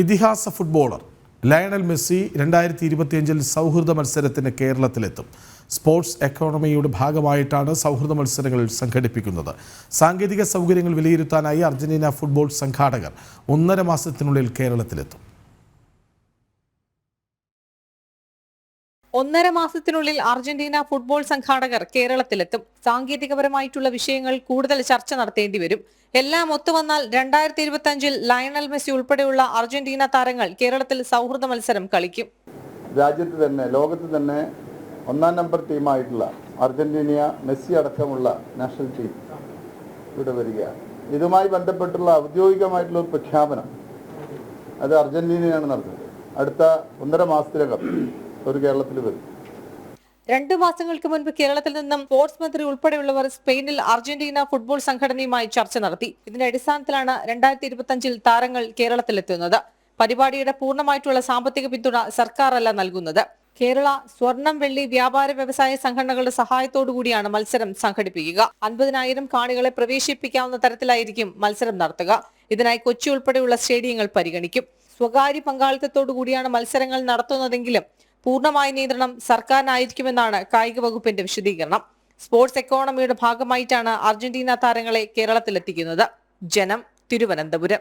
ഇതിഹാസ footballer Lionel Messi 2025 സൗഹൃദ മത്സരത്തിന് കേരളത്തിലെത്തും. സ്പോർട്സ് എക്കോണമിയുടെ ഭാഗമായിട്ടാണ് സൗഹൃദ മത്സരങ്ങൾ സംഘടിപ്പിക്കുന്നത്. സാങ്കേതിക സൗകര്യങ്ങൾ വിലയിരുത്താനായി അർജന്റീന ഫുട്ബോൾ സംഘാടകർ 1.5 മാസത്തിനുള്ളിൽ കേരളത്തിലെത്തും. 1.5 മാസത്തിനുള്ളിൽ അർജന്റീന ഫുട്ബോൾ സംഘാടകർ കേരളത്തിലെത്തും. സാങ്കേതികപരമായിട്ടുള്ള വിഷയങ്ങൾ കൂടുതൽ ചർച്ച നടത്തേണ്ടി വരും. എല്ലാം ഒത്തുവന്നാൽ 2025 ലയണൽ മെസ്സി ഉൾപ്പെടെയുള്ള അർജന്റീന താരങ്ങൾ കേരളത്തിൽ സൗഹൃദ മത്സരം കളിക്കും. രാജ്യത്ത് തന്നെ ലോകത്ത് തന്നെ 1-ാം നമ്പർ ടീമായിട്ടുള്ള അർജന്റീന മെസ്സി അടക്കമുള്ള നാഷണൽ ടീം ഇവിടെ വരികയാണ്. ഇതുമായി ബന്ധപ്പെട്ടുള്ള ഔദ്യോഗികമായിട്ടുള്ള പ്രഖ്യാപനം അത് അർജന്റീനയാണ് നടത്തുന്നത്. അടുത്ത 1.5 മാസത്തിനകം ഒരു കേരളത്തിൽ വരും. 2 മാസങ്ങൾക്ക് മുൻപ് കേരളത്തിൽ നിന്നും സ്പോർട്സ് മന്ത്രി ഉൾപ്പെടെയുള്ളവർ സ്പെയിനിൽ അർജന്റീന ഫുട്ബോൾ സംഘടനയുമായി ചർച്ച നടത്തി. ഇതിന്റെ അടിസ്ഥാനത്തിലാണ് 2025 താരങ്ങൾ കേരളത്തിലെത്തുന്നത്. പരിപാടിയുടെ പൂർണ്ണമായിട്ടുള്ള സാമ്പത്തിക പിന്തുണ സർക്കാരല്ല നൽകുന്നത്. കേരള സ്വർണം വെള്ളി വ്യാപാര വ്യവസായ സംഘടനകളുടെ സഹായത്തോടുകൂടിയാണ് മത്സരം സംഘടിപ്പിക്കുക. 50,000 കാണികളെ പ്രവേശിപ്പിക്കാവുന്ന തരത്തിലായിരിക്കും മത്സരം നടത്തുക. ഇതിനായി കൊച്ചി ഉൾപ്പെടെയുള്ള സ്റ്റേഡിയങ്ങൾ പരിഗണിക്കും. സ്വകാര്യ പങ്കാളിത്തത്തോടുകൂടിയാണ് മത്സരങ്ങൾ നടത്തുന്നതെങ്കിലും പൂർണ്ണമായ നിയന്ത്രണം സർക്കാരിനായിരിക്കുമെന്നാണ് കായിക വകുപ്പിന്റെ വിശദീകരണം. സ്പോർട്സ് എക്കോണമിയുടെ ഭാഗമായിട്ടാണ് അർജന്റീന താരങ്ങളെ കേരളത്തിലെത്തിക്കുന്നത്. ജനം, തിരുവനന്തപുരം.